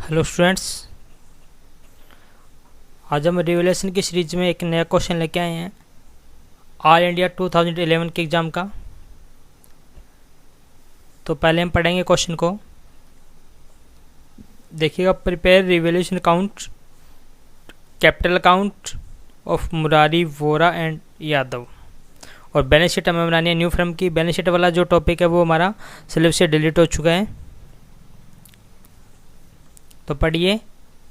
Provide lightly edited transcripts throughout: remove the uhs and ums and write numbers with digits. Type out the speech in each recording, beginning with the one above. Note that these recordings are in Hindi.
हेलो स्टूडेंट्स, आज हम रिवोल्यूशन की सीरीज में एक नया क्वेश्चन लेके आए हैं ऑल इंडिया 2011 के एग्ज़ाम का। तो पहले हम पढ़ेंगे क्वेश्चन को। देखिएगा, prepare revolution account capital account of Murari, Vora and Yadav, और बैलेंस शीट हमें बनानी है न्यू फर्म की। बैलेंस शीट वाला जो टॉपिक है वो हमारा सिलेबस से डिलीट हो चुका है। तो पढ़िए,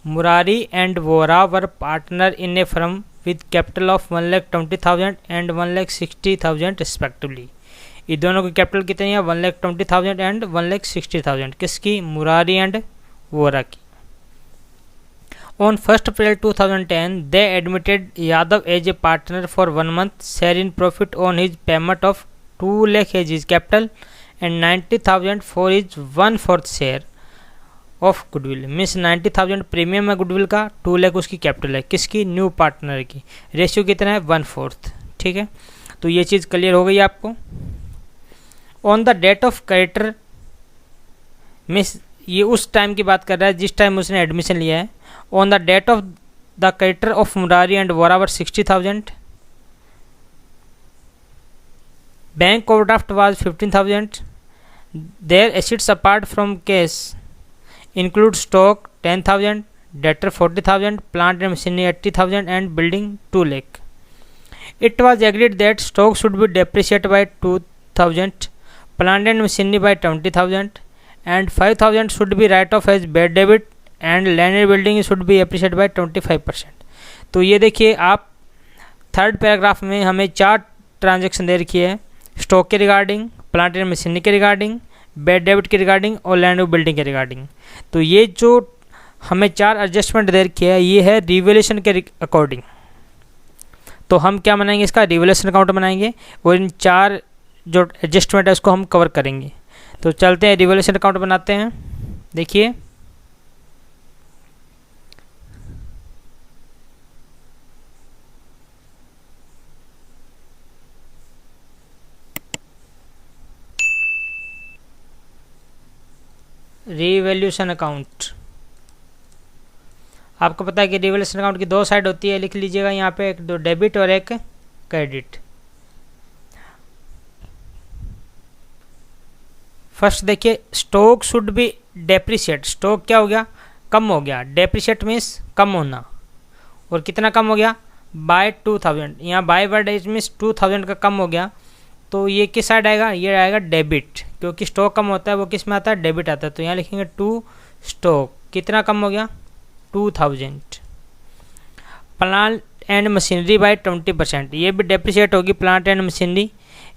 Murari and Vora were partner in A firm with capital of 1,20,000 and 1,60,000 respectively. ये दोनों की कैपिटल कितनी है? 1,20,000 एंड 1,60,000। किसकी? मुरारी एंड वोरा की। On 1 April 2010 they admitted Yadav as a partner for 1 month, share in profit on his payment of 2 lakh as his capital and 90,000 for his 1/4 share of goodwill. Means 90,000 premium है गुडविल का, 2 लाख उसकी कैपिटल है। किसकी? न्यू पार्टनर की। रेशियो कितना है? 1/4। ठीक है, तो ये चीज़ क्लियर हो गई आपको। On the date of creditor, means ये उस टाइम की बात कर रहा है जिस टाइम उसने एडमिशन लिया है। On the date of the creditor of Murari and वोरावर 60,000, bank overdraft was 15,000, their assets apart from cash include stock 10,000, debtor 40,000, plant and machinery 80,000 and building 2 lakh. It was agreed that stock should be depreciated by 2,000, plant and machinery by 20,000 and 5,000 should be write off as bad debit and land and building should be appreciated by 25%. तो ये देखिए आप, थर्ड पैराग्राफ में हमें 4 ट्रांजेक्शन दे रखी है, स्टॉक के रिगार्डिंग, प्लांट एंड मशीनरी के रिगार्डिंग, बैड डेबिट के रिगार्डिंग और लैंड और बिल्डिंग के रिगार्डिंग। तो ये जो हमें 4 एडजस्टमेंट दे रखी है ये है रिवोल्यूशन के अकॉर्डिंग। तो हम क्या बनाएंगे? इसका रिवोल्यूशन अकाउंट बनाएंगे और इन 4 जो एडजस्टमेंट है उसको हम कवर करेंगे। तो चलते हैं रिवोल्यूशन अकाउंट बनाते हैं। देखिए, रिवोल्यूशन अकाउंट, आपको पता है कि रिवोल्यूशन अकाउंट की 2 साइड होती है। लिख लीजिएगा यहाँ पे, एक डेबिट और एक क्रेडिट। फर्स्ट देखिए, stock should be depreciate. Stock क्या हो गया? कम हो गया। डेप्रिशिएट मीन्स कम होना, और कितना कम हो गया? बाय 2,000। यहाँ बाय वर्ड मीन्स 2,000 का कम हो गया। तो ये किस साइड आएगा? ये आएगा डेबिट, क्योंकि स्टॉक कम होता है वो किस में आता है? डेबिट आता है। तो यहाँ लिखेंगे टू स्टॉक, कितना कम हो गया? 2,000। प्लांट एंड मशीनरी बाय 20%, ये भी डेप्रिशिएट होगी प्लांट एंड मशीनरी।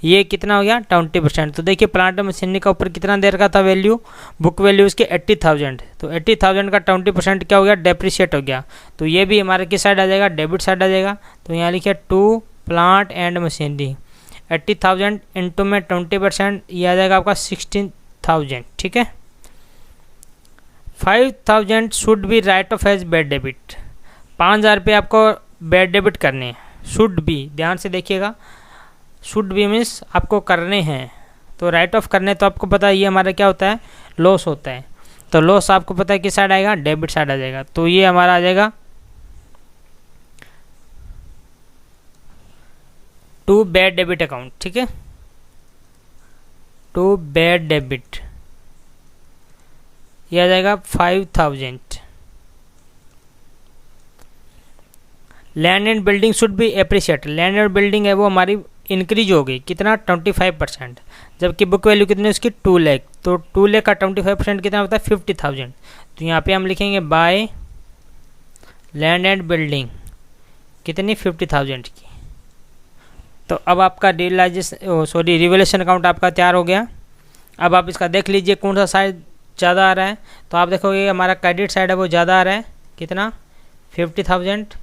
ये कितना हो गया? 20%। तो देखिए, प्लांट एंड मशीनरी का ऊपर कितना दे रखा था वैल्यू? बुक वैल्यू उसके 80,000। तो 80,000 का 20% क्या हो गया? डेप्रिशिएट हो गया। तो ये भी हमारे किस साइड आ जाएगा? डेबिट साइड आ जाएगा। तो यहाँ लिखिए to plant and machinery, 80,000 into में 20%, ये आ जाएगा आपका 16,000। ठीक है, 5,000 should be write off as bad debit. 5,000 रुपये आपको बैड डेबिट करने हैं। शुड बी, ध्यान से देखिएगा, शुड बी मीन्स आपको करने हैं। तो राइट ऑफ करने, तो आपको पता है ये हमारा क्या होता है? लॉस होता है। तो लॉस आपको पता है किस साइड आएगा? डेबिट साइड आ जाएगा। तो ये हमारा आ जाएगा टू बैड डेबिट अकाउंट। ठीक है, टू बैड डेबिट, यह आ जाएगा 5,000। Land and building should be appreciate. Land and building है वो हमारी इंक्रीज हो गई, कितना? 25%। जबकि बुक वैल्यू कितनी है उसकी? 2 लाख। तो 2 लाख का 25% कितना होता है? 50,000। तो यहाँ पे हम लिखेंगे बाय लैंड एंड बिल्डिंग, कितनी? 50,000 की। तो अब आपका रिवोल्यूशन अकाउंट आपका तैयार हो गया। अब आप इसका देख लीजिए कौन सा साइड ज़्यादा आ रहा है। तो आप देखोगे हमारा क्रेडिट साइड है वो ज़्यादा आ रहा है, कितना? 50,000।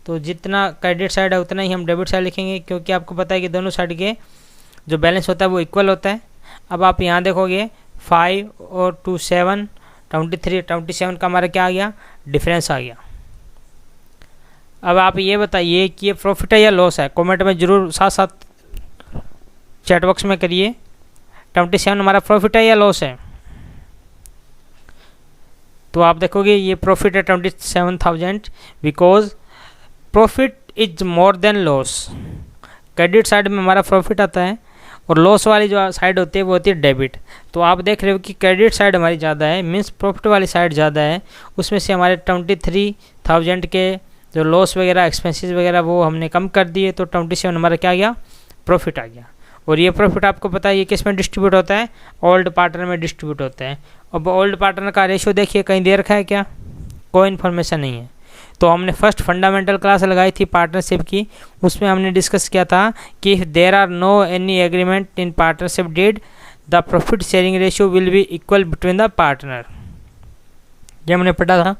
तो जितना क्रेडिट साइड है उतना ही हम डेबिट साइड लिखेंगे, क्योंकि आपको पता है कि दोनों साइड के जो बैलेंस होता है वो इक्वल होता है। अब आप यहाँ देखोगे 5 और 2 7, 27 का हमारा क्या आ गया? डिफरेंस आ गया। अब आप ये बताइए कि ये प्रॉफिट है या लॉस है? कमेंट में ज़रूर साथ साथ चैट बॉक्स में करिए। 27 हमारा प्रॉफिट है या लॉस है? तो आप देखोगे ये प्रॉफिट है 27,000 because profit is more than loss. Credit side में हमारा प्रॉफिट आता है और लॉस वाली जो साइड होती है वो होती है डेबिट। तो आप देख रहे हो कि क्रेडिट साइड हमारी ज़्यादा है, मीन्स प्रॉफिट वाली साइड ज़्यादा है। उसमें से हमारे 23,000 के जो लॉस वगैरह एक्सपेंसेस वगैरह वो हमने कम कर दिए, तो 27 हमारा क्या गया, प्रॉफिट आ गया। और ये प्रॉफिट आपको पता है ये किस में डिस्ट्रीब्यूट होता है, ओल्ड पार्टनर में डिस्ट्रीब्यूट होता है। अब ओल्ड पार्टनर का रेशियो देखिए कहीं दे रखा है क्या, कोई इन्फॉर्मेशन नहीं है। तो हमने फर्स्ट फंडामेंटल क्लास लगाई थी पार्टनरशिप की, उसमें हमने डिस्कस किया था कि if there are no any agreement in partnership deed the profit sharing ratio will be equal between the partner, ये हमने पढ़ा था।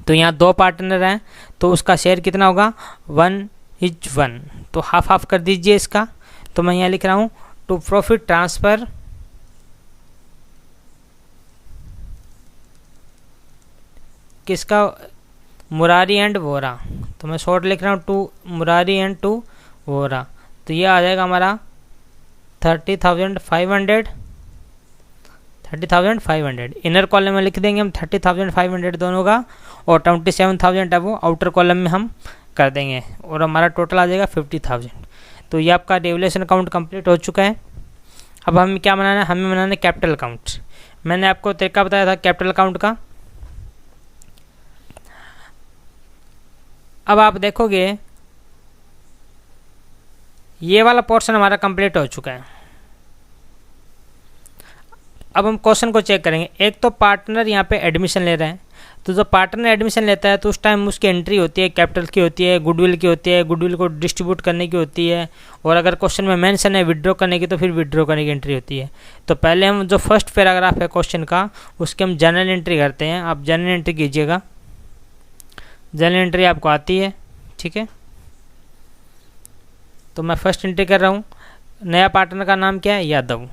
तो यहाँ 2 पार्टनर हैं तो उसका शेयर कितना होगा, 1:1, तो हाफ हाफ कर दीजिए इसका। तो मैं यहाँ लिख रहा हूँ टू प्रॉफिट ट्रांसफ़र किसका, मुरारी एंड वोरा। तो मैं शॉर्ट लिख रहा हूँ to Murari and to Vora. तो ये आ जाएगा हमारा 30,500 इनर कॉलम में लिख देंगे हम 30,500 दोनों का, और 27,000 है वो आउटर कॉलम में हम कर देंगे, और हमारा टोटल आ जाएगा 50,000। तो ये आपका डेविएशन अकाउंट कंप्लीट हो चुका है। अब हमें क्या बनाना है, हमें बनाना है कैपिटल अकाउंट। मैंने आपको तरीका बताया था कैपिटल अकाउंट का। अब आप देखोगे ये वाला पोर्शन हमारा कंप्लीट हो चुका है। अब हम क्वेश्चन को चेक करेंगे। एक तो पार्टनर यहाँ पे एडमिशन ले रहे हैं, तो जो पार्टनर एडमिशन लेता है तो उस टाइम उसकी एंट्री होती है, कैपिटल की होती है, गुडविल की होती है, गुडविल को डिस्ट्रीब्यूट करने की होती है, और अगर क्वेश्चन में मेंशन है विड्रॉ करने की तो फिर विड्रॉ करने की एंट्री होती है। तो पहले हम जो फर्स्ट पैराग्राफ है क्वेश्चन का उसके हम जनरल एंट्री करते हैं। आप जनरल एंट्री कीजिएगा, जनरल एंट्री आपको आती है, ठीक है। तो मैं फर्स्ट एंट्री कर रहा हूँ, नया पार्टनर का नाम क्या है, यादव,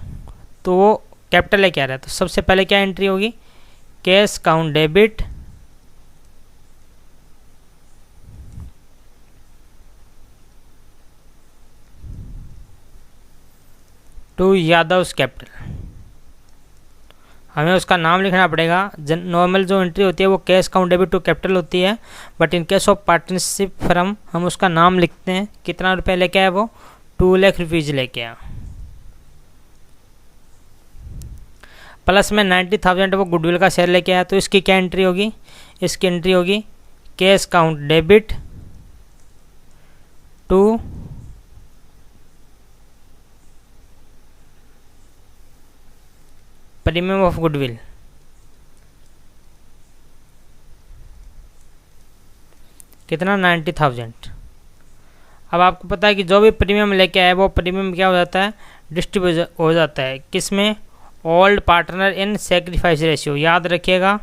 तो वो कैपिटल है क्या रहा है। तो सबसे पहले क्या एंट्री होगी, cash account debit to Yadav's capital. हमें उसका नाम लिखना पड़ेगा। नॉर्मल जो एंट्री होती है वो cash account debit to capital होती है, but in case of partnership firm हम उसका नाम लिखते हैं। कितना रुपये लेके आया वो, 2 लाख रुपीज़ लेके आया, प्लस में 90,000 वो गुडविल का शेयर लेके आया। तो इसकी क्या एंट्री होगी, इसकी एंट्री होगी cash account debit to premium of goodwill. कितना, 90,000। अब आपको पता है कि जो भी प्रीमियम लेके आए वो प्रीमियम क्या हो जाता है, डिस्ट्रीब्यूट हो जाता है किसमें, old partner in sacrifice ratio. याद रखिएगा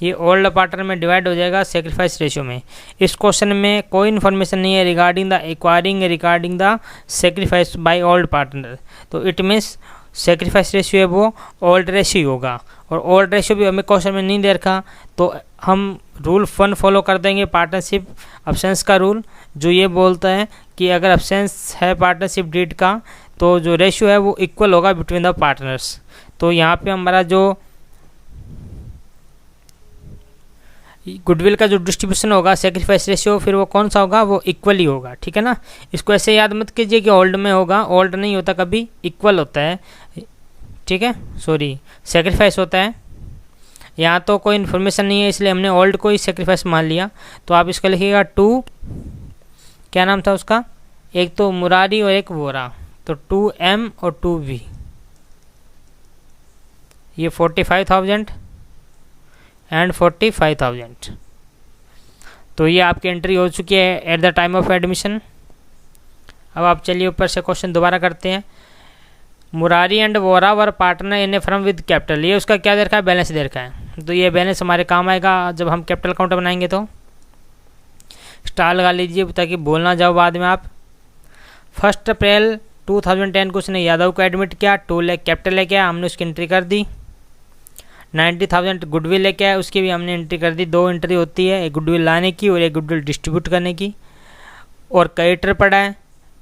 ये ओल्ड पार्टनर में डिवाइड हो जाएगा सेक्रीफाइस रेशियो में। इस क्वेश्चन में कोई इन्फॉर्मेशन नहीं है regarding the acquiring regarding the sacrifice by old partner. तो इट मीन्स सेक्रीफाइस रेशियो है वो ओल्ड रेशियो होगा, और ओल्ड रेशियो भी हमें क्वेश्चन में नहीं दे रखा, तो हम रूल 1 फॉलो कर देंगे, पार्टनरशिप अब्सेंस का रूल, जो ये बोलता है कि अगर अब्सेंस है पार्टनरशिप डीड का तो जो रेशियो है वो इक्वल होगा बिटवीन द पार्टनर्स। तो यहाँ पे हमारा जो गुडविल का जो डिस्ट्रीब्यूशन होगा सेक्रीफाइस रेशियो फिर वो कौन सा होगा, वो इक्वल ही होगा, ठीक है ना। इसको ऐसे याद मत कीजिए कि ओल्ड में होगा, ओल्ड नहीं होता, कभी इक्वल होता है, ठीक है, सॉरी सेक्रीफाइस होता है। यहाँ तो कोई इन्फॉर्मेशन नहीं है इसलिए हमने ओल्ड को ही सेक्रीफाइस मान लिया। तो आप इसका लिखिएगा 2, क्या नाम था उसका, एक तो मुरारी और एक वोरा, तो 2M और 2V। ये 45,000 एंड 45,000। तो ये आपकी एंट्री हो चुकी है eight the time of admission. अब आप चलिए ऊपर से क्वेश्चन दोबारा करते हैं। Murari and Vora were partner in A firm with capital. ये उसका क्या दे रखा है, बैलेंस दे रखा है। तो ये बैलेंस हमारे काम आएगा जब हम कैपिटल अकाउंट बनाएंगे। तो स्टार लगा लीजिए ताकि बोलना जाओ बाद में आप। 1 अप्रैल 2010 को उसने यादव को एडमिट किया, 2 लाख कैपिटल लेके आया, हमने उसकी एंट्री कर दी। 90,000 गुडविल लेके आया, उसकी भी हमने एंट्री कर दी। 2 एंट्री होती है, एक गुडविल लाने की और एक गुडविल डिस्ट्रीब्यूट करने की। और क्रेडिटर पड़ा है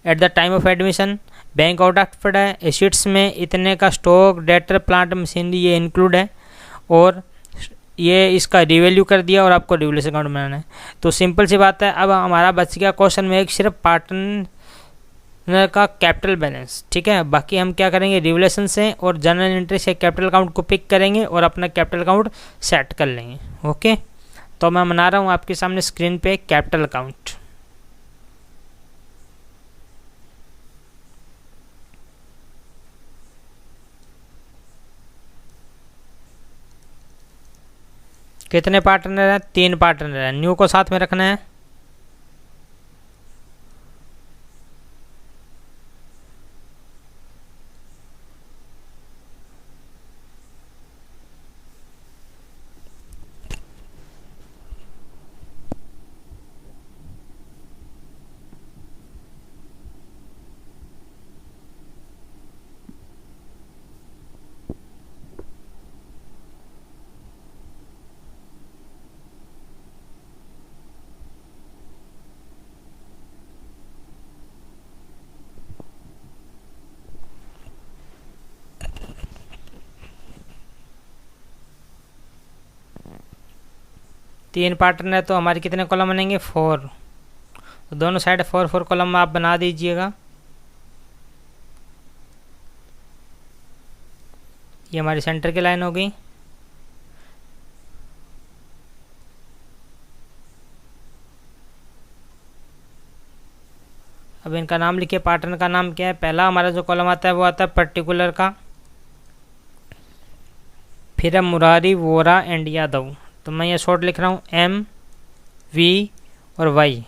eight the time of admission, bank overdraft पड़ा है, एसेट्स में इतने का स्टॉक डेटर प्लांट मशीनरी ये इंक्लूड है, और ये इसका रिवैल्यू कर दिया और आपको रिवोल्यूशन अकाउंट बनाना है। तो सिंपल सी बात है, अब हमारा बच गया क्वेश्चन में एक सिर्फ पार्टनर का कैपिटल बैलेंस, ठीक है। बाकी हम क्या करेंगे, रिवोल्यूशन से और जनरल एंट्री से कैपिटल अकाउंट को पिक करेंगे और अपना कैपिटल अकाउंट सेट कर लेंगे। ओके, तो मैं बना रहा हूँ आपके सामने स्क्रीन पे कैपिटल अकाउंट। कितने पार्टनर हैं, 3 पार्टनर हैं। न्यू को साथ में रखना है। तीन पार्टनर है तो हमारे कितने कॉलम बनेंगे, 4। तो दोनों साइड 4 कॉलम आप बना दीजिएगा। ये हमारी सेंटर की लाइन हो गई। अब इनका नाम लिखिए। पार्टनर का नाम क्या है, पहला हमारा जो कॉलम आता है वो आता है पर्टिकुलर का, फिर है मुरारी, वोरा एंड यादव। तो मैं ये शॉर्ट लिख रहा हूँ M, V और Y।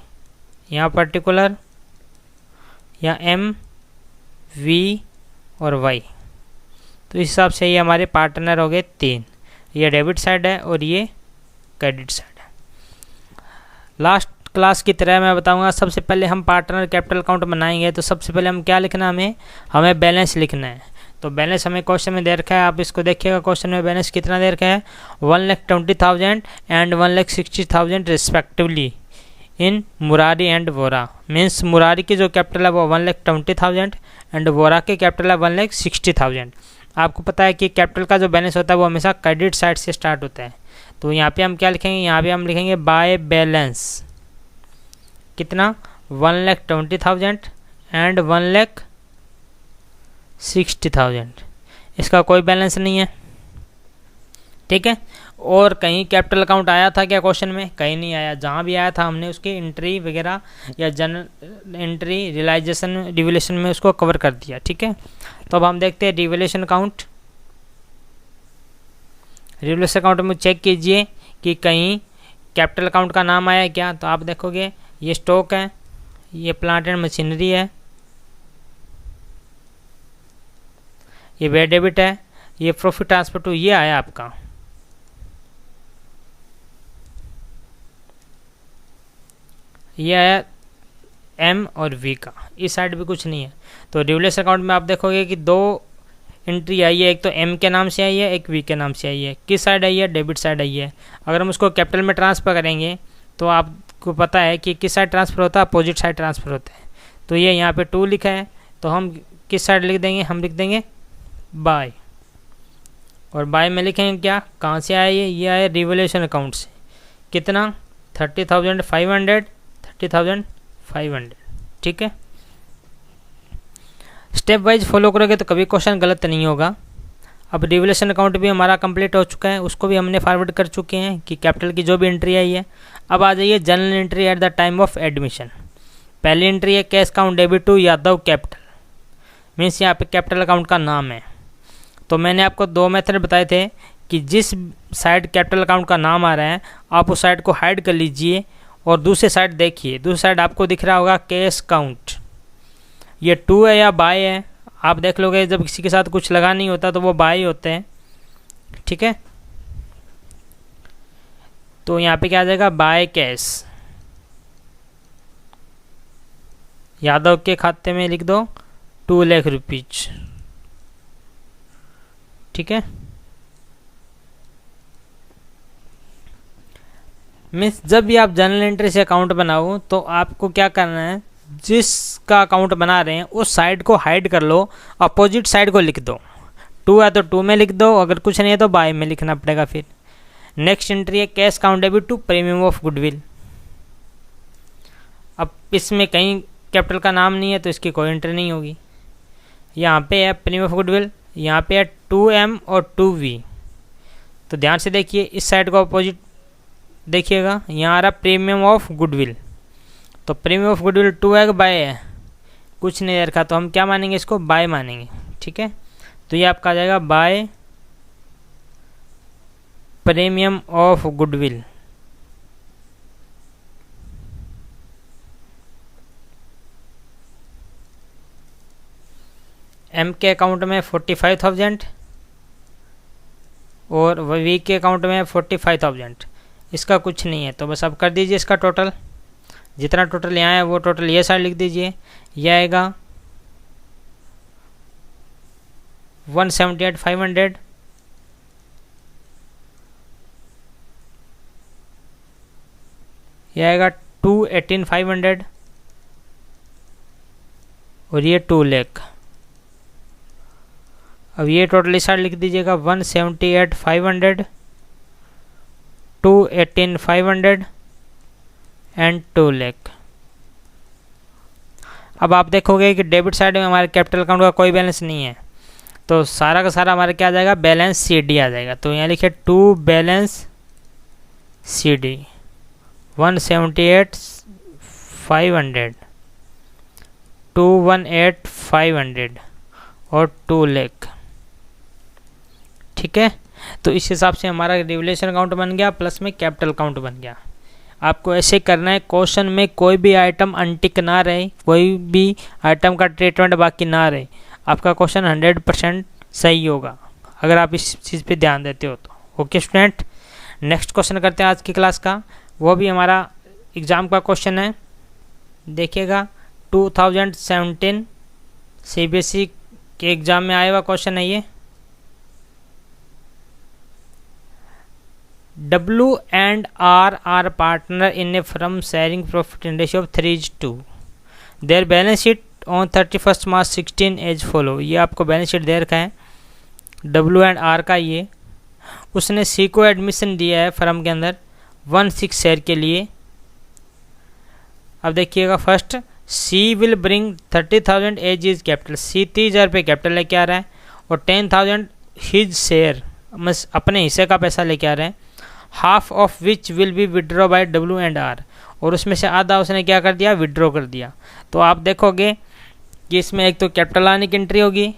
यहाँ पर्टिकुलर, या M, V और Y। तो इस हिसाब से ये हमारे पार्टनर हो गए 3। ये डेबिट साइड है और ये क्रेडिट साइड है। लास्ट क्लास की तरह मैं बताऊंगा, सबसे पहले हम पार्टनर कैपिटल अकाउंट बनाएंगे तो सबसे पहले हम क्या लिखना है, हमें बैलेंस लिखना है। तो बैलेंस हमें क्वेश्चन में दे रखा है, आप इसको देखिएगा। क्वेश्चन में बैलेंस कितना दे रखा है, 1,20,000 and 1,60,000 respectively in Murari and Vora. Means Murari की जो कैपिटल है वो 1,20,000 एंड वोरा की कैपिटल है 1,60,000। आपको पता है कि कैपिटल का जो बैलेंस होता है वो हमेशा क्रेडिट साइड से स्टार्ट होता है। तो यहाँ पे हम क्या लिखेंगे, यहाँ पे हम लिखेंगे बाय बैलेंस कितना, 1,20,000 एंड 1,60,000। इसका कोई बैलेंस नहीं है, ठीक है। और कहीं कैपिटल अकाउंट आया था क्या क्वेश्चन में, कहीं नहीं आया। जहाँ भी आया था हमने उसकी एंट्री वगैरह या जनरल एंट्री, रियलाइजेशन, रिवोल्यूशन में उसको कवर कर दिया, ठीक है। तो अब हम देखते हैं रिवोल्यूशन अकाउंट। रिवोल्यूशन अकाउंट में चेक कीजिए कि कहीं कैपिटल अकाउंट का नाम आया क्या। तो आप देखोगे ये स्टॉक है, ये प्लांट एंड मशीनरी है, ये वे डेबिट है, ये प्रॉफिट ट्रांसफर टू, ये आया आपका। ये आया M और V का, इस साइड भी कुछ नहीं है। तो रिवोल्यूशन अकाउंट में आप देखोगे कि 2 एंट्री आई है, एक तो M के नाम से आई है, एक V के नाम से आई है। किस साइड आई है, डेबिट साइड आई है। अगर हम उसको कैपिटल में ट्रांसफ़र करेंगे तो आपको पता है कि किस साइड ट्रांसफ़र होता है, अपोजिट साइड ट्रांसफ़र होता है। तो ये यहाँ पे 2 लिखा है, तो हम किस साइड लिख देंगे, हम लिख देंगे बाय। और बाय में लिखेंगे क्या, कहाँ से आया ये आया रिवोल्यूशन अकाउंट से। कितना, 30,500, 30,500, ठीक है। स्टेप वाइज फॉलो करोगे तो कभी क्वेश्चन गलत नहीं होगा। अब रिवोल्यूशन अकाउंट भी हमारा कंप्लीट हो चुका है, उसको भी हमने फॉरवर्ड कर चुके हैं कि कैपिटल की जो भी एंट्री आई है। अब आ जाइए journal entry at the time of admission. पहली एंट्री है cash account debit to Yadav capital, means यहाँ पे कैपिटल अकाउंट का नाम है। तो मैंने आपको 2 मेथड बताए थे कि जिस साइड कैपिटल अकाउंट का नाम आ रहा है आप उस साइड को हाइड कर लीजिए और दूसरे साइड देखिए। दूसरी साइड आपको दिख रहा होगा कैश अकाउंट, ये 2 है या बाय है, आप देख लोगे। जब किसी के साथ कुछ लगा नहीं होता तो वो बाय होते हैं, ठीक है। तो यहाँ पे क्या आ जाएगा, बाय कैश, यादव के खाते में लिख दो 2 लाख रुपीज, ठीक है। मीन्स जब भी आप जनरल एंट्री से अकाउंट बनाओ तो आपको क्या करना है, जिसका अकाउंट बना रहे हैं उस साइड को हाइड कर लो, अपोजिट साइड को लिख दो। 2 है तो 2 में लिख दो, अगर कुछ नहीं है तो बाय में लिखना पड़ेगा। फिर नेक्स्ट एंट्री है cash account debit to premium of goodwill. अब इसमें कहीं कैपिटल का नाम नहीं है तो इसकी कोई एंट्री नहीं होगी। यहाँ पे है प्रीमियम ऑफ गुडविल, यहाँ पे है 2M और 2V। तो ध्यान से देखिए, इस साइड का अपोजिट देखिएगा, यहाँ आ रहा प्रीमियम ऑफ गुडविल। तो प्रीमियम ऑफ गुडविल 2 है बाय है, कुछ नहीं रखा, तो हम क्या मानेंगे, इसको बाय मानेंगे। ठीक है, तो ये आपका आ जाएगा by premium of goodwill. M के अकाउंट में 45,000 और V के अकाउंट में 45,000। इसका कुछ नहीं है, तो बस आप कर दीजिए इसका टोटल, जितना टोटल यहाँ है वो टोटल ये साइड लिख दीजिए। यह आएगा 178,500 यह आएगा 218,500 और ये 2 लाख। अब ये टोटल इस साइड लिख दीजिएगा 178,500, 218,500 एंड 2 लाख। अब आप देखोगे कि डेबिट साइड में हमारे कैपिटल अकाउंट का कोई बैलेंस नहीं है, तो सारा का सारा हमारे क्या आ जाएगा, बैलेंस CD आ जाएगा। तो यहाँ लिखे 2 बैलेंस CD 178,500, 218,500 और 2 लाख। ठीक है, तो इस हिसाब से हमारा रिवलेशन अकाउंट बन गया, प्लस में कैपिटल अकाउंट बन गया। आपको ऐसे करना है, क्वेश्चन में कोई भी आइटम अनटिक ना रहे, कोई भी आइटम का ट्रीटमेंट बाकी ना रहे, आपका क्वेश्चन 100% सही होगा अगर आप इस चीज़ पे ध्यान देते हो तो। ओके स्टूडेंट, नेक्स्ट क्वेश्चन करते हैं आज की क्लास का, वो भी हमारा एग्ज़ाम का क्वेश्चन है। देखिएगा 2017 CBSE के एग्ज़ाम में आया हुआ क्वेश्चन है ये। W&R are partner in a firm sharing profit in ratio of 3:2. Their balance sheet on 31st March 16 as follow। ये आपको बैलेंस शीट दे रखा है W&R का। ये उसने C को एडमिशन दिया है फर्म के अंदर 1/6 शेयर के लिए। अब देखिएगा, first C will bring 30,000 as his capital. C 30,000 रुपये कैपिटल लेके आ रहा है और 10,000 हिज शेयर, अपने हिस्से का पैसा लेके आ रहे हैं। Half of which will be withdraw by W&R, और उसमें से आधा उसने क्या कर दिया, विड्रॉ कर दिया। तो आप देखोगे कि इसमें एक तो कैपिटल आने की एंट्री होगी,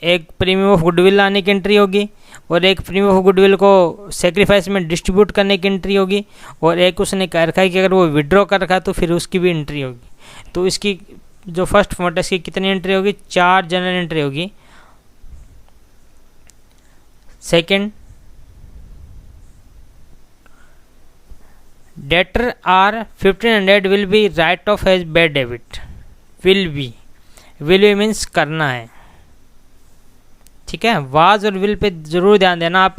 एक प्रीमियम ऑफ गुडविल आने की एंट्री होगी, और एक प्रीमियम ऑफ गुडविल को सेक्रीफाइस में डिस्ट्रीब्यूट करने की एंट्री होगी, और एक उसने कह रखा है कि अगर वो विड्रॉ कर रखा है तो फिर उसकी भी एंट्री होगी। तो इसकी जो फर्स्ट फॉर्मेट है इसकी कितनी एंट्री होगी, 4 जनरल एंट्री होगी। Second, debtor are 1500 will be write off as bad debit. Will be means करना है, ठीक है, वाज और विल पे जरूर ध्यान देना आप।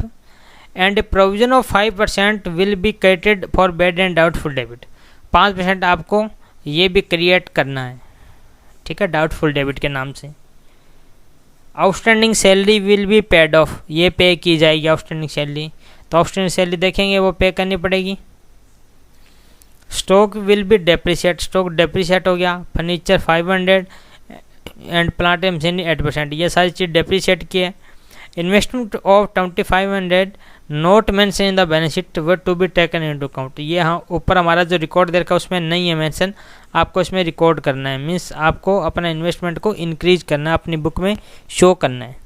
And provision of 5% will be created for bad and doubtful debit. 5% आपको ये भी क्रिएट करना है, ठीक है, डाउटफुल डेबिट के नाम से। Outstanding salary will be paid off, ये पे की जाएगी आउटस्टैंडिंग सैलरी। तो आउटस्टैंडिंग सैलरी देखेंगे वो पे करनी पड़ेगी। Stock will be depreciate, stock depreciate हो गया। Furniture 500 and plant and machinery 8%, ये सारी चीज़ डेप्रिशिएट की है। Investment of 2500 not mention in the balance sheet were to be taken into account. ये हाँ ऊपर हमारा जो रिकॉर्ड दे रखा है उसमें नहीं है मेंशन, आपको इसमें रिकॉर्ड करना है, मीन्स आपको अपना इन्वेस्टमेंट को इंक्रीज करना है, अपनी बुक में शो करना है।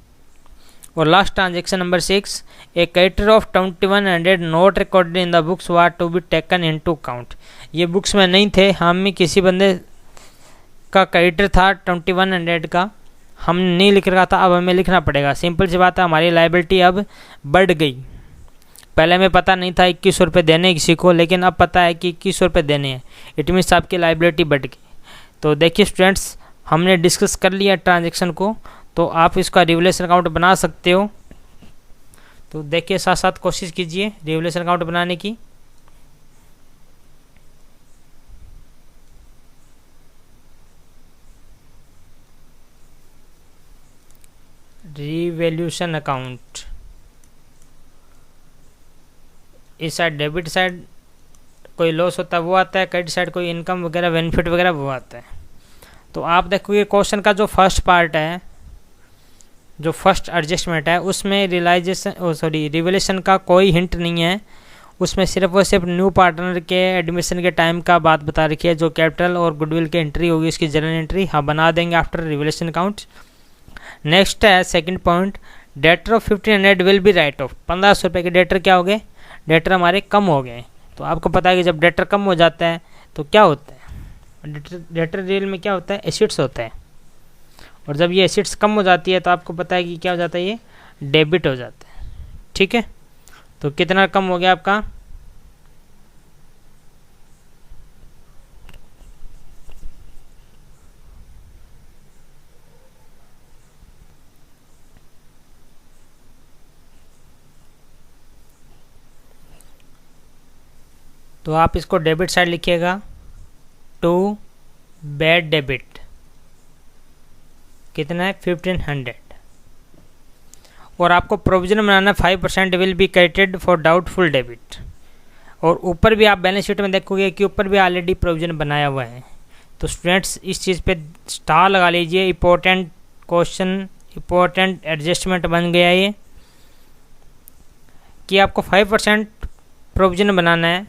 और last transaction number 6, a creditor of 2100 not recorded in the books were to be taken into account. ये बुक्स में नहीं थे, हम में किसी बंदे का क्रेडिटर था 2100 का, हमने नहीं लिख रखा था, अब हमें लिखना पड़ेगा। सिंपल सी बात है, हमारी लायबिलिटी अब बढ़ गई। पहले हमें पता नहीं था 2100 रुपये देने किसी को, लेकिन अब पता है कि 2100 रुपये देने हैं, इट मीन्स आपकी लायबिलिटी बढ़ गई। तो देखिए स्टूडेंट्स, हमने डिस्कस कर लिया ट्रांजेक्शन को, तो आप इसका रिवलेशन अकाउंट बना सकते हो। तो देखिए साथ साथ कोशिश कीजिए रिवलेशन अकाउंट बनाने की। रिवैल्यूएशन अकाउंट इस साइड डेबिट साइड कोई लॉस होता है वो आता है, क्रेडिट साइड कोई इनकम वगैरह बेनिफिट वगैरह वो आता है। तो आप देखोगे क्वेश्चन का जो फर्स्ट पार्ट है, जो फर्स्ट एडजस्टमेंट है, उसमें रिवलेशन का कोई हिंट नहीं है। उसमें सिर्फ और सिर्फ न्यू पार्टनर के एडमिशन के टाइम का बात बता रखी है। जो कैपिटल और गुडविल की एंट्री होगी इसकी जनरल एंट्री हाँ बना देंगे आफ्टर रिवलेशन अकाउंट। नेक्स्ट है second point, debtor of 1500 will be write of. 1500 रुपये के डेटर क्या हो गए, डेटर हमारे कम हो गए। तो आपको पता है कि जब डेटर कम हो जाता है तो क्या होता है, डेटर रियल में क्या होता है, एसिड्स होता है। और जब ये एसिड्स कम हो जाती है तो आपको पता है कि क्या हो जाता है, ये डेबिट हो जाता है। ठीक है, तो कितना कम हो गया आपका, तो आप इसको डेबिट साइड लिखिएगा, टू बैड डेबिट कितना है 1500। और आपको provision banana 5% will be credited for doubtful debit. और ऊपर भी आप बैलेंस शीट में देखोगे कि ऊपर भी ऑलरेडी प्रोविजन बनाया हुआ है। तो स्टूडेंट्स इस चीज़ पे स्टार लगा लीजिए, इम्पोर्टेंट क्वेश्चन, इम्पोर्टेंट एडजस्टमेंट बन गया ये कि आपको 5% प्रोविजन बनाना है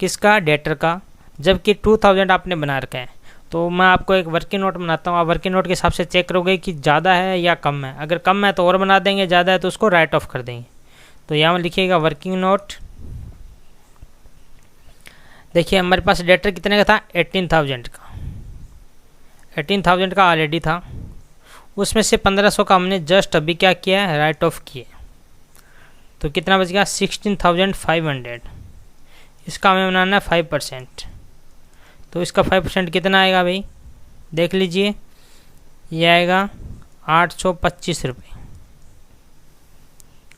किसका, डेटर का, जबकि 2000 आपने बना रखा है। तो मैं आपको एक वर्किंग नोट बनाता हूँ, आप वर्किंग नोट के हिसाब से चेक करोगे कि ज़्यादा है या कम है। अगर कम है तो और बना देंगे, ज़्यादा है तो उसको राइट ऑफ कर देंगे। तो यहाँ लिखिएगा वर्किंग नोट। देखिए हमारे पास डेटर कितने का था, 18,000 का। 18,000 का ऑलरेडी था, उसमें से 1500 का हमने जस्ट अभी क्या किया है, राइट ऑफ किए। तो कितना बच गया, 16,500। इसका हमें बनाना है 5%। तो इसका 5% कितना आएगा भाई, देख लीजिए, ये आएगा 825 रुपये।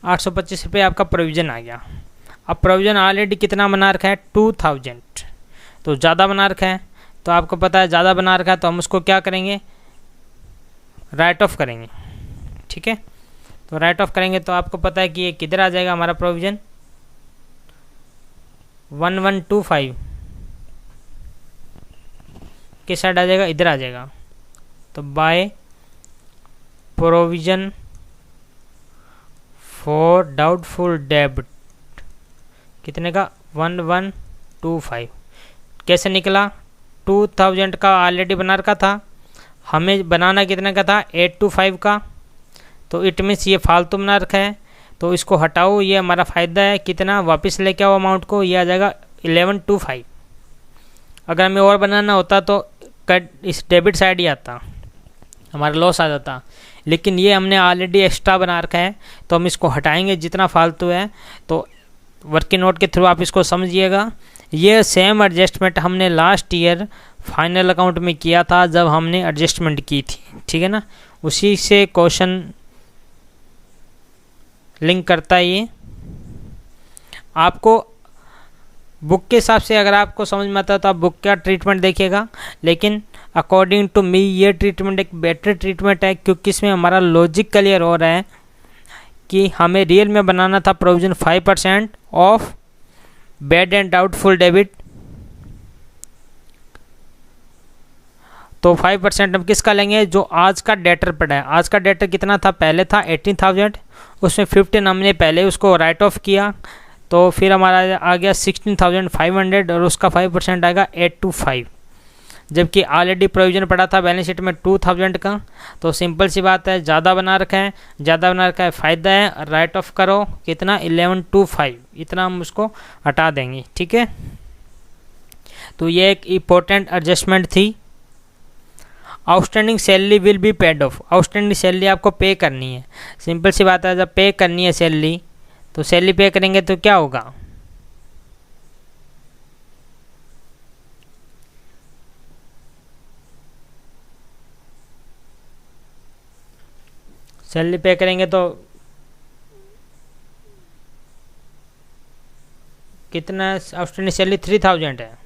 825 रुपये आपका प्रोविज़न आ गया। अब प्रोविज़न ऑलरेडी कितना बना रखा है, 2000। तो ज़्यादा बना रखा है, तो आपको पता है ज़्यादा बना रखा है तो हम उसको क्या करेंगे, राइट ऑफ करेंगे। ठीक है, तो राइट ऑफ करेंगे तो आपको पता है कि ये किधर आ जाएगा हमारा प्रोविज़न, 1125 किस साइड आ जाएगा, इधर आ जाएगा। तो by provision for doubtful debit कितने का, 1125। कैसे निकला, 2000 का ऑलरेडी बना रखा था, हमें बनाना कितने का था, 825 का। तो इट मीन्स ये फालतू बना रखा है, तो इसको हटाओ, ये हमारा फ़ायदा है। कितना वापस लेके आओ अमाउंट को, ये आ जाएगा 1125। अगर हमें और बनाना होता तो इस डेबिट साइड ही आता, हमारा लॉस आ जाता। लेकिन ये हमने ऑलरेडी एक्स्ट्रा बना रखा है तो हम इसको हटाएंगे जितना फालतू है। तो वर्किंग नोट के थ्रू आप इसको समझिएगा। ये सेम एडजस्टमेंट हमने लास्ट ईयर फाइनल अकाउंट में किया था जब हमने एडजस्टमेंट की थी। ठीक है ना, उसी से क्वेश्चन लिंक करता है ये। आपको बुक के हिसाब से अगर आपको समझ में आता है तो आप बुक का ट्रीटमेंट देखिएगा, लेकिन अकॉर्डिंग टू मी ये ट्रीटमेंट एक बेटर ट्रीटमेंट है, क्योंकि इसमें हमारा लॉजिक क्लियर हो रहा है कि हमें रियल में बनाना था provision 5% of bad and doubtful debit. तो 5% हम किसका लेंगे, जो आज का डेटर पड़ा है। आज का डेटर कितना था, पहले था 18,000, उसमें 15 हमने पहले उसको राइट ऑफ किया, तो फिर हमारा आ गया 16,500 और उसका 5% आएगा 825। जबकि ऑलरेडी प्रोविजन पड़ा था बैलेंस शीट में 2000 का। तो सिंपल सी बात है, ज़्यादा बना रखा है, ज़्यादा बना रखा है, फ़ायदा है, राइट ऑफ करो कितना 1125, इतना हम उसको हटा देंगे। ठीक है, तो ये एक इम्पोर्टेंट एडजस्टमेंट थी। Outstanding salary will be paid of. Outstanding salary आपको पे करनी है, सिंपल सी बात है, जब पे करनी है सैलरी तो सैलरी पे करेंगे तो क्या होगा, सैलरी पे करेंगे तो कितना, आउटस्टैंडिंग सैलरी 3000 है।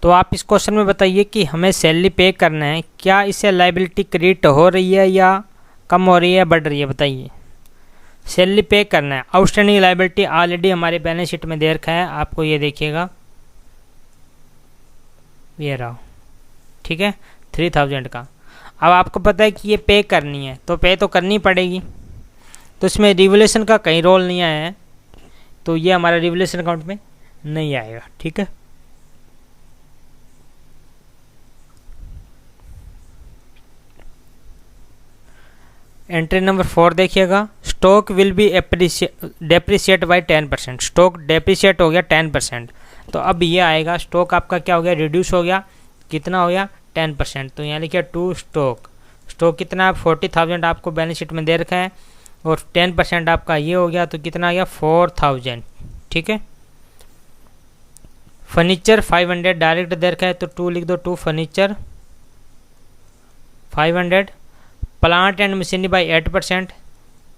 तो आप इस क्वेश्चन में बताइए कि हमें सैलरी पे करना है, क्या इससे लाइबिलिटी क्रिएट हो रही है या कम हो रही है, बढ़ रही है, बताइए। सैलरी पे करना है, आउटस्टैंडिंग लाइबिलिटी ऑलरेडी हमारे बैलेंस शीट में दे रखा है, आपको ये देखिएगा, ये रहा, ठीक है, 3000 का। अब आपको पता है कि ये पे करनी है, तो पे तो करनी पड़ेगी, तो इसमें रिवोल्यूशन का कहीं रोल नहीं आया है, तो ये हमारा रिवोल्यूशन अकाउंट में नहीं आएगा, ठीक है। एंट्री नंबर 4 देखिएगा, stock will be depreciate by 10%। Stock depreciate हो गया 10%, तो अब ये आएगा, स्टॉक आपका क्या हो गया, रिड्यूस हो गया, कितना हो गया, 10%। तो यहाँ लिखिए टू स्टॉक, स्टॉक कितना, 40,000 आपको बैलेंस शीट में दे रखा है, और 10% आपका ये हो गया, तो कितना आ गया, 4000, ठीक है। फर्नीचर 500 डायरेक्ट दे रखा है, तो 2 लिख दो, 2 furniture 500। Plant and machinery by 8%,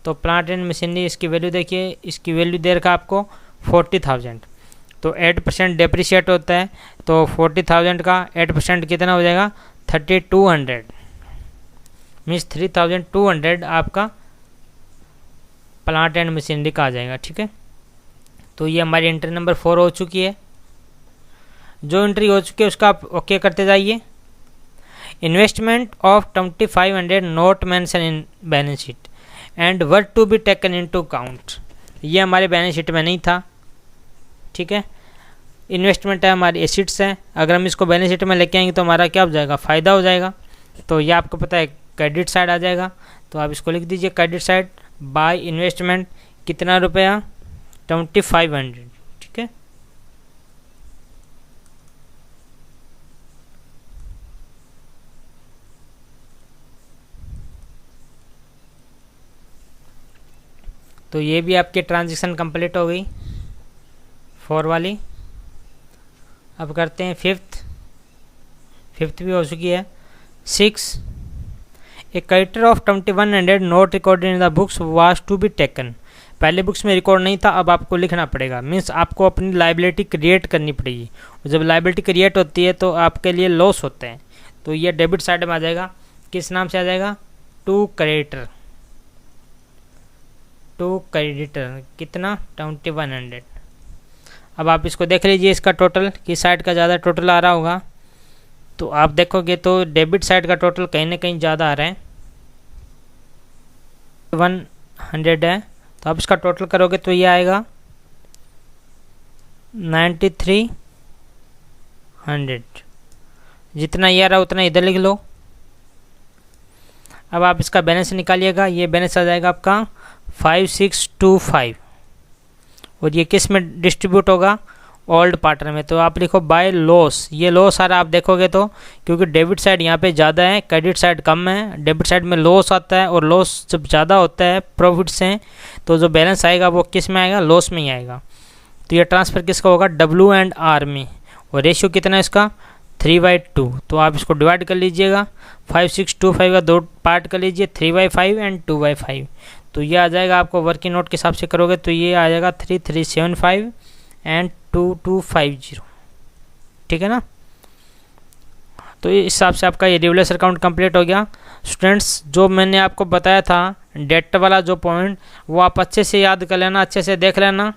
तो प्लांट एंड मशीनरी इसकी वैल्यू देखिए, इसकी वैल्यू दे रखा आपको 40,000, तो 8% डेप्रिशिएट होता है, तो 40,000 का 8% कितना हो जाएगा, 3200, मीन्स 3200 आपका प्लांट एंड मशीनरी का आ जाएगा, ठीक है। तो ये हमारी एंट्री नंबर 4 हो चुकी है। जो एंट्री हो चुकी है उसका आप ओके करते जाइए। Investment of 2500 not mention in balance sheet and were to be taken into account, ये हमारे बैलेंस शीट में नहीं था, ठीक है। इन्वेस्टमेंट है, हमारी एसिड्स हैं, अगर हम इसको बैलेंस शीट में लेके आएंगे तो हमारा क्या हो जाएगा, फ़ायदा हो जाएगा, तो ये आपको पता है क्रेडिट साइड आ जाएगा, तो आप इसको लिख दीजिए क्रेडिट साइड बाय इन्वेस्टमेंट, कितना रुपया, 2500, ठीक है। तो ये भी आपकी ट्रांजेक्शन कंप्लीट हो गई 4 वाली। अब करते हैं फिफ्थ भी हो चुकी है। 6 a creditor of 2100 not recorded in the books was to be taken, पहले बुक्स में रिकॉर्ड नहीं था, अब आपको लिखना पड़ेगा, मीन्स आपको अपनी लाइबिलिटी क्रिएट करनी पड़ेगी। जब लाइबिलिटी क्रिएट होती है तो आपके लिए लॉस होते हैं, तो ये डेबिट साइड में आ जाएगा, किस नाम से आ जाएगा, टू क्रेडिटर, टू क्रेडिटर कितना, 2100। अब आप इसको देख लीजिए, इसका टोटल किस साइड का ज़्यादा टोटल आ रहा होगा, तो आप देखोगे तो डेबिट साइड का टोटल कहीं ना कहीं ज़्यादा आ रहा है, 100 है, तो आप इसका टोटल करोगे तो ये आएगा 9300, जितना ये आ रहा उतना इधर लिख लो। अब आप इसका बैलेंस निकालिएगा, ये बैलेंस आ जाएगा आपका 5625, और ये किस में डिस्ट्रीब्यूट होगा, ओल्ड पार्टनर में, तो आप लिखो बाय लॉस, ये लॉस सारा आप देखोगे तो, क्योंकि डेबिट साइड यहाँ पे ज़्यादा है, क्रेडिट साइड कम है, डेबिट साइड में लॉस आता है, और लॉस जब ज़्यादा होता है प्रॉफिट से, तो जो बैलेंस आएगा वो किस में आएगा, लॉस में ही आएगा। तो ये ट्रांसफ़र किसका होगा, W&R में, और रेशियो कितना है इसका, 3/2, तो आप इसको डिवाइड कर लीजिएगा, 5625 का 2 पार्ट कर लीजिए, 3/5 एंड 2/5, तो ये आ जाएगा आपको वर्किंग नोट के हिसाब से करोगे तो ये आ जाएगा 3375 एंड 2250, ठीक है ना। तो इस हिसाब से आपका ये रिवोल्यूशन अकाउंट कंप्लीट हो गया। स्टूडेंट्स, जो मैंने आपको बताया था डेट वाला जो पॉइंट, वो आप अच्छे से याद कर लेना, अच्छे से देख लेना,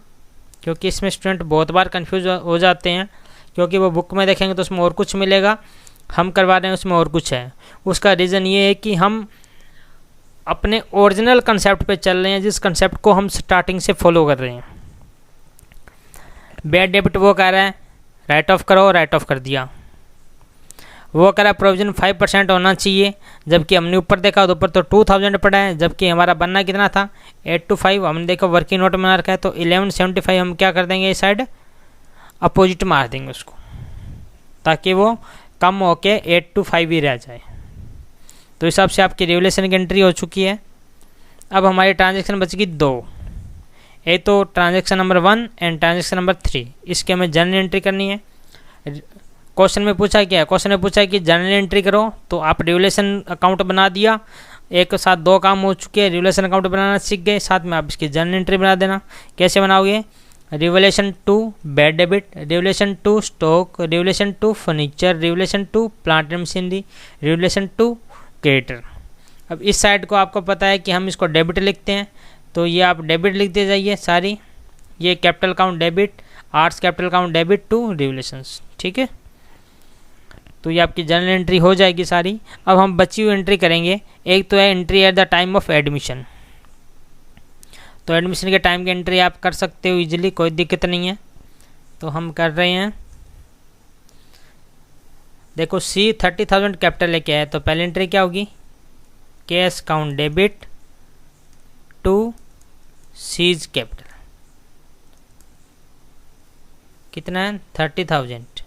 क्योंकि इसमें स्टूडेंट बहुत बार कंफ्यूज हो जाते हैं, क्योंकि वो बुक में देखेंगे तो उसमें और कुछ मिलेगा, हम करवा रहे हैं उसमें और कुछ है। उसका रीज़न ये है कि हम अपने ओरिजिनल कंसेप्ट पे चल रहे हैं, जिस कंसेप्ट को हम स्टार्टिंग से फॉलो कर रहे हैं। बैड डेबिट वो कह रहा है राइट ऑफ करो, राइट ऑफ कर दिया। वो कह रहा है प्रोविजन 5% होना चाहिए, जबकि हमने ऊपर देखा तो ऊपर तो 2000 पड़ा है, जबकि हमारा बनना कितना था 825, हमने देखा वर्किंग नोट में रखा है, तो 1175 हम क्या कर देंगे, इस साइड अपोजिट मार देंगे उसको, ताकि वो कम होके 825 ही रह जाए। तो इस हिसाब से आपकी रिवोल्यूशन की एंट्री हो चुकी है। अब हमारी ट्रांजेक्शन बच गई 2, एक तो transaction number 1 and transaction number 3, इसके हमें जर्नल एंट्री करनी है। क्वेश्चन में पूछा क्या है, क्वेश्चन में पूछा है कि जर्नल एंट्री करो, तो आप रिवोल्यूशन अकाउंट बना दिया, एक साथ 2 काम हो चुके हैं, रिवोल्यूशन अकाउंट बनाना सीख गए, साथ में आप इसकी जर्नल एंट्री बना देना। कैसे बनाओगे, revolution 2 bad debit, revolution 2 stock, revolution 2 furniture, revolution 2 plant and machinery, revolution 2 creditor. अब इस साइड को आपको पता है कि हम इसको डेबिट लिखते हैं, तो ये आप डेबिट लिखते जाइए सारी। ये capital account debit, arts capital account debit to revolutions, ठीक है। तो ये आपकी जर्नल एंट्री हो जाएगी सारी। अब हम बची हुई एंट्री करेंगे। एक तो है entry at the time of admission, तो एडमिशन के टाइम की एंट्री आप कर सकते हो इजीली, कोई दिक्कत नहीं है। तो हम कर रहे हैं, देखो सी 30,000 कैपिटल लेके आए, तो पहली एंट्री क्या होगी, cash account debit to C's capital, कितना है 30,000।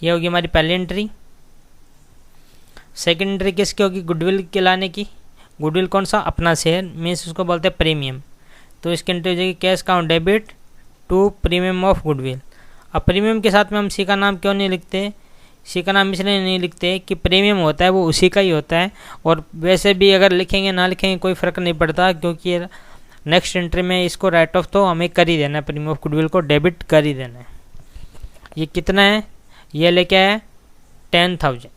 ये होगी हमारी पहली एंट्री। सेकंड एंट्री किसकी होगी, गुडविल के लाने की। गुडविल कौन सा, अपना शेयर, मीन्स उसको बोलते हैं प्रीमियम। तो इसकी एंट्री हो जाएगी cash account debit to premium of goodwill. अब प्रीमियम के साथ में हम सी का नाम क्यों नहीं लिखते, सी का नाम इसलिए नहीं लिखते कि प्रीमियम होता है वो उसी का ही होता है, और वैसे भी अगर लिखेंगे ना लिखेंगे कोई फ़र्क नहीं पड़ता, क्योंकि नेक्स्ट एंट्री में इसको राइट ऑफ तो हमें कर ही देना है, प्रीमियम ऑफ गुडविल को डेबिट कर ही देना है। ये कितना है, ये लेके आया 10,000।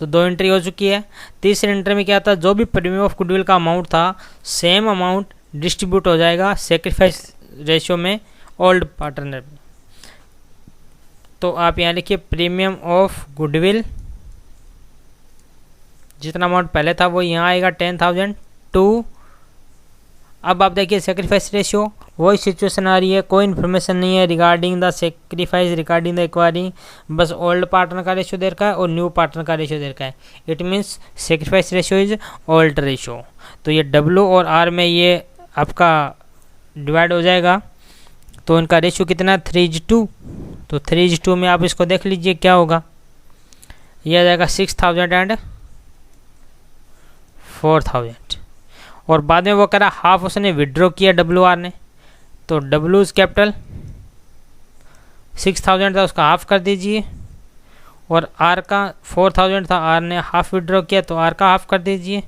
तो दो एंट्री हो चुकी है। तीसरी एंट्री में क्या था, जो भी प्रीमियम ऑफ गुडविल का अमाउंट था सेम अमाउंट डिस्ट्रीब्यूट हो जाएगा सेक्रीफाइस रेशियो में ओल्ड पार्टनर में। तो आप यहाँ लिखिए प्रीमियम ऑफ गुडविल, जितना अमाउंट पहले था वो यहाँ आएगा 10,000 टू। अब आप देखिए सेक्रीफाइस रेशियो, वही सिचुएशन आ रही है, कोई इन्फॉर्मेशन नहीं है regarding the sacrifice regarding the acquiring, बस ओल्ड पार्टनर का रेशियो दे रखा है और न्यू पार्टनर का रेशियो दे रखा है। It means sacrifice ratio is old ratio. तो ये W और R में ये आपका डिवाइड हो जाएगा, तो इनका रेशियो कितना है 3:2। तो 3:2 में आप इसको देख लीजिए क्या होगा, यह आ जाएगा 6,000 एंड 4,000। और बाद में वो करा हाफ उसने विड्रॉ किया WR ने, तो W इज कैपिटल 6,000 था उसका हाफ कर दीजिए, और R का 4,000 था, R ने हाफ विड्रॉ किया तो R का हाफ कर दीजिए,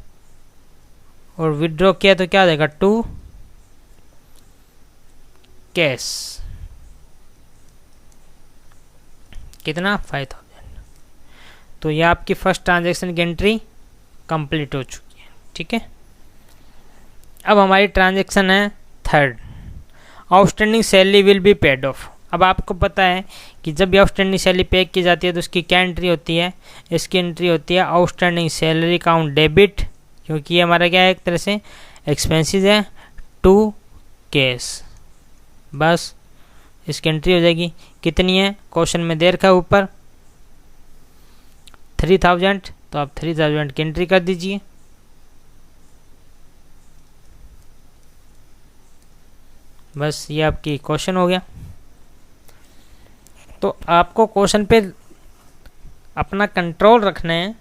और विड्रॉ किया तो क्या आ जाएगा 2 कैश, कितना 5,000। तो ये आपकी फर्स्ट ट्रांजैक्शन की एंट्री कंप्लीट हो चुकी है, ठीक है। अब हमारी ट्रांजैक्शन है third, outstanding salary will be paid of. अब आपको पता है कि जब भी आउटस्टैंडिंग सैलरी पे की जाती है तो उसकी क्या एंट्री होती है, इसकी एंट्री होती है आउटस्टैंडिंग सैलरी काउंट डेबिट, क्योंकि ये हमारा क्या है एक तरह से एक्सपेंसेस है, टू कैश। बस इसकी एंट्री हो जाएगी, कितनी है क्वेश्चन में दे रखा है ऊपर 3,000, तो आप 3,000 की एंट्री कर दीजिए। बस ये आपकी क्वेश्चन हो गया। तो आपको क्वेश्चन पे अपना कंट्रोल रखना है,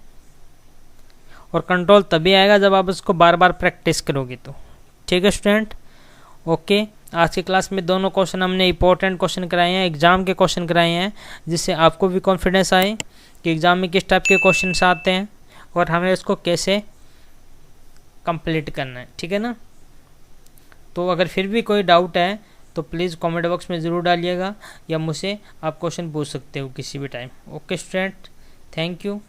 और कंट्रोल तभी आएगा जब आप उसको बार बार प्रैक्टिस करोगे तो, ठीक है स्टूडेंट। ओके, आज की क्लास में दोनों क्वेश्चन हमने इंपॉर्टेंट क्वेश्चन कराए हैं, एग्जाम के क्वेश्चन कराए हैं, जिससे आपको भी कॉन्फिडेंस आए कि एग्जाम में किस टाइप के क्वेश्चन आते हैं और हमें उसको कैसे कंप्लीट करना है, ठीक है ना। तो अगर फिर भी कोई डाउट है तो प्लीज़ कमेंट बॉक्स में ज़रूर डालिएगा, या मुझसे आप क्वेश्चन पूछ सकते हो किसी भी time. Okay student, thank you.